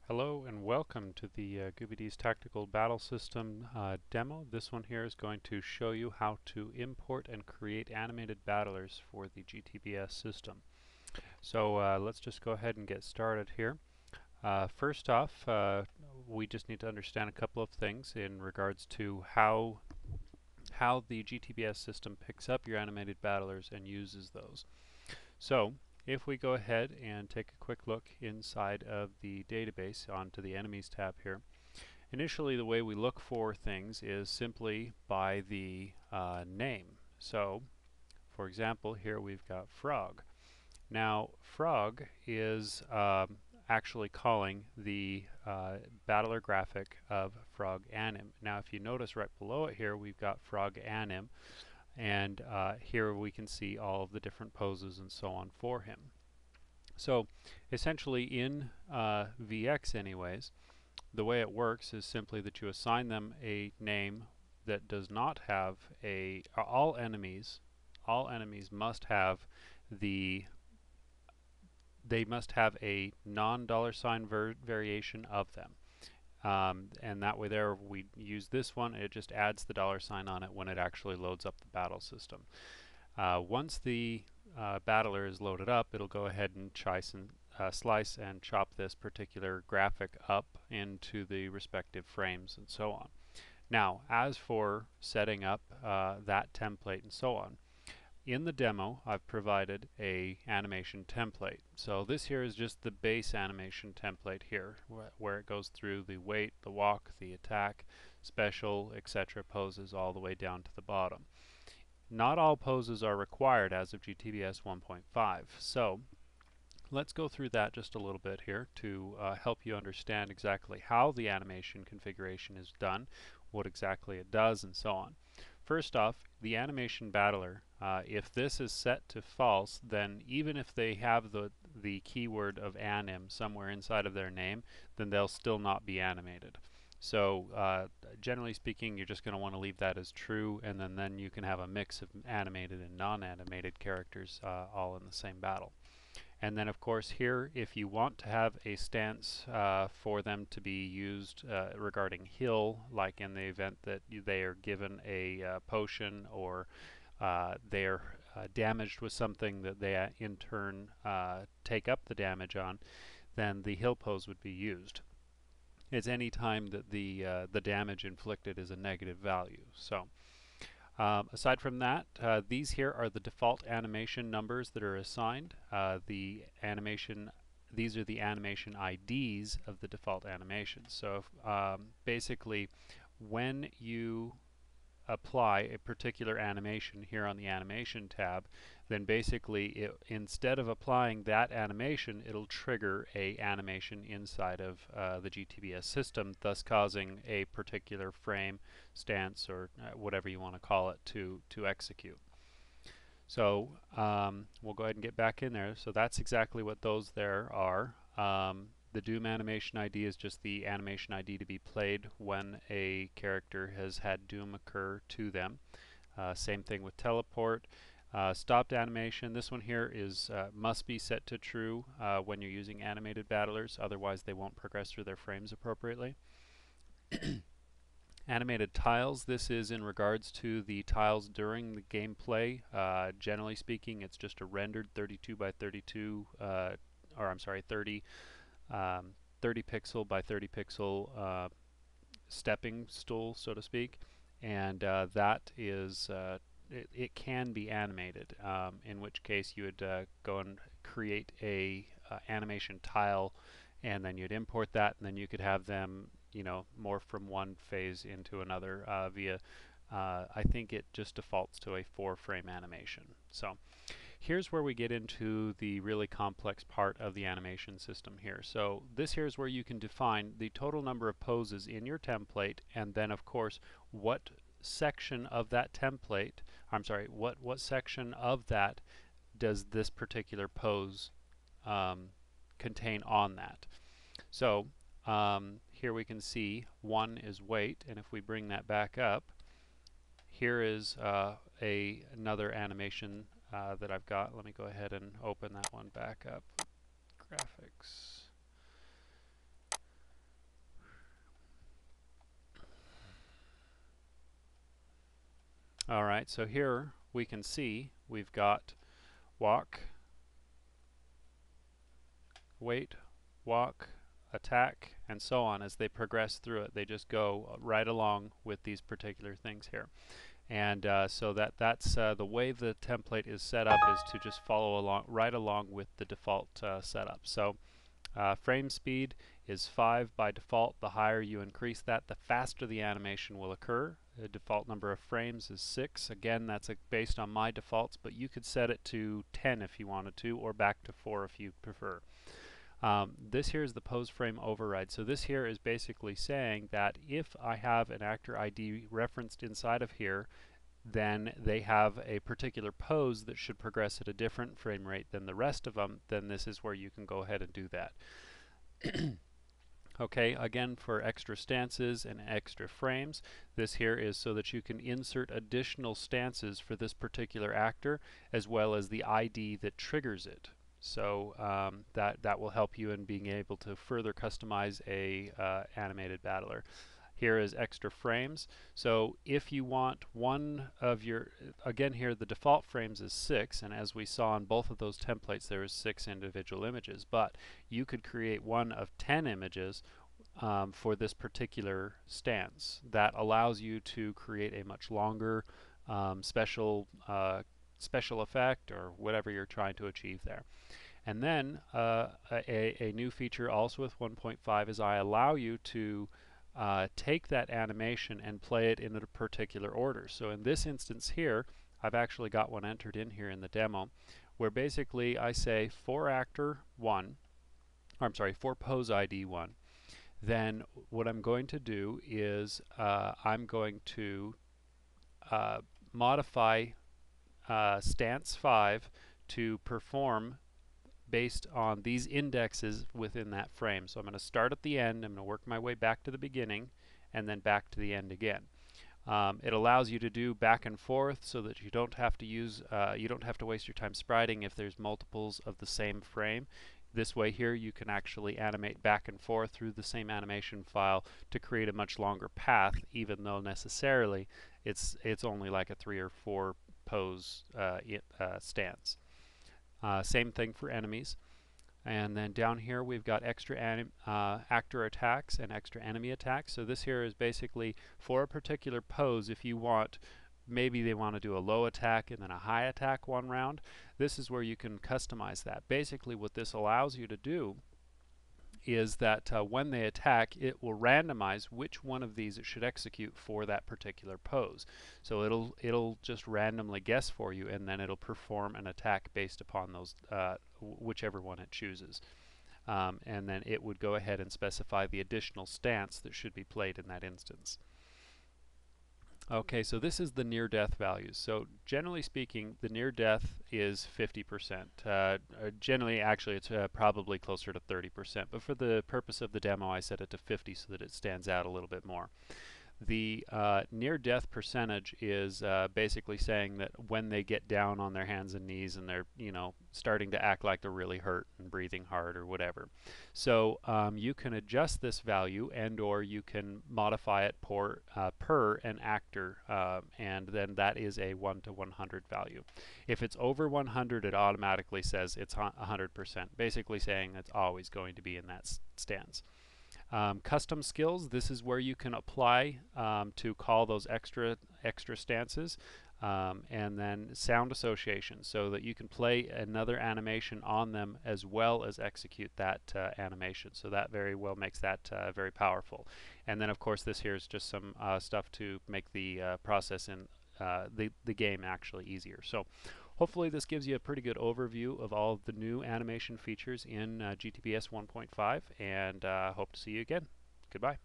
Hello and welcome to the GubiD's Tactical Battle System demo. This one here is going to show you how to import and create animated battlers for the GTBS system. So let's just go ahead and get started here. First off, we just need to understand a couple of things in regards to how the GTBS system picks up your animated battlers and uses those. So if we go ahead and take a quick look inside of the database onto the enemies tab here, initially the way we look for things is simply by the name. So for example, here we've got frog. Now frog is actually calling the battler graphic of frog anim. Now if you notice right below it here, we've got frog anim, and here we can see all of the different poses and so on for him. So essentially in VX anyways, the way it works is simply that you assign them a name that does not have a all enemies must have they must have a non-dollar sign variation of them. And that way there we use this one, it just adds the dollar sign on it when it actually loads up the battle system. Once the battler is loaded up, it'll go ahead and slice and chop this particular graphic up into the respective frames and so on. Now, as for setting up that template and so on, in the demo I've provided a animation template. So this here is just the base animation template here, where it goes through the wait, the walk, the attack, special, etc. poses all the way down to the bottom. Not all poses are required as of GTBS 1.5. So let's go through that just a little bit here to help you understand exactly how the animation configuration is done, what exactly it does, and so on. First off, the animation battler, if this is set to false, then even if they have the keyword of anim somewhere inside of their name, then they'll still not be animated. So generally speaking, you're just going to want to leave that as true, and then you can have a mix of animated and non-animated characters all in the same battle. And then of course here, if you want to have a stance for them to be used regarding heal, like in the event that they are given a potion, or they are damaged with something that they in turn take up the damage on, then the heal pose would be used. It's any time that the damage inflicted is a negative value. So aside from that, these here are the default animation numbers that are assigned. These are the animation IDs of the default animations. So basically, when you apply a particular animation here on the animation tab, then basically instead of applying that animation, it'll trigger a animation inside of the GTBS system, thus causing a particular frame, stance, or whatever you want to call it to execute. So we'll go ahead and get back in there. So that's exactly what those there are. The Doom animation ID is just the animation ID to be played when a character has had Doom occur to them. Same thing with teleport. Stopped animation, this one here is must be set to true when you're using animated battlers, otherwise they won't progress through their frames appropriately. Animated tiles, this is in regards to the tiles during the gameplay. Generally speaking, it's just a rendered 32 by 32, or I'm sorry, 30 pixel by 30 pixel stepping stool, so to speak, and that is it can be animated, in which case you would go and create a animation tile, and then you'd import that, and then you could have them, you know, morph from one phase into another via I think it just defaults to a 4-frame animation. So here's where we get into the really complex part of the animation system here. So this here is where you can define the total number of poses in your template, and then of course what section of that template, I'm sorry, what section of that does this particular pose contain on that. So here we can see one is wait, and if we bring that back up, here is another animation that I've got. Let me go ahead and open that one back up. Graphics. Alright, so here we can see we've got walk, wait, walk, attack, and so on. As they progress through it, they just go right along with these particular things here. And so that's the way the template is set up, is to just follow along right along with the default setup. So frame speed is 5 by default. The higher you increase that, the faster the animation will occur. The default number of frames is 6. Again, that's based on my defaults, but you could set it to 10 if you wanted to, or back to 4 if you prefer. This here is the pose frame override. So this here is basically saying that if I have an actor ID referenced inside of here, then they have a particular pose that should progress at a different frame rate than the rest of them, then this is where you can go ahead and do that. Okay, again, for extra stances and extra frames, this here is so that you can insert additional stances for this particular actor, as well as the ID that triggers it. So that will help you in being able to further customize a animated battler. Here is extra frames. So if you want one of your, again here the default frames is 6, and as we saw on both of those templates there is 6 individual images, but you could create one of 10 images for this particular stance. That allows you to create a much longer special effect or whatever you're trying to achieve there. And then a new feature also with 1.5 is I allow you to take that animation and play it in a particular order. So in this instance here, I've actually got one entered in here in the demo, where basically I say for actor 1, or I'm sorry, for pose ID 1. Then what I'm going to do is I'm going to modify stance 5 to perform based on these indexes within that frame. So I'm going to start at the end, I'm going to work my way back to the beginning, and then back to the end again. It allows you to do back and forth so that you don't have to use, you don't have to waste your time spriting if there's multiples of the same frame. This way here you can actually animate back and forth through the same animation file to create a much longer path, even though necessarily it's only like a 3 or 4 pose stance. Same thing for enemies. And then down here we've got extra actor attacks and extra enemy attacks. So this here is basically for a particular pose. If you want, maybe they want to do a low attack and then a high attack one round, this is where you can customize that. Basically what this allows you to do is that when they attack, it will randomize which one of these it should execute for that particular pose. So it'll just randomly guess for you, and then it'll perform an attack based upon those whichever one it chooses. And then it would go ahead and specify the additional stance that should be played in that instance. Okay, so this is the near-death values. So generally speaking, the near-death is 50%. Generally, actually, it's probably closer to 30%, but for the purpose of the demo, I set it to 50 so that it stands out a little bit more. The near-death percentage is basically saying that when they get down on their hands and knees and they're, starting to act like they're really hurt and breathing hard or whatever. So you can adjust this value, and or you can modify it per an actor, and then that is a 1 to 100 value. If it's over 100, it automatically says it's 100%, basically saying it's always going to be in that stance. Custom skills, this is where you can apply to call those extra stances, and then sound association, so that you can play another animation on them as well as execute that animation. So that very well makes that very powerful. And then of course this here is just some stuff to make the process in the game actually easier. So hopefully this gives you a pretty good overview of all of the new animation features in GTBS 1.5, and hope to see you again. Goodbye.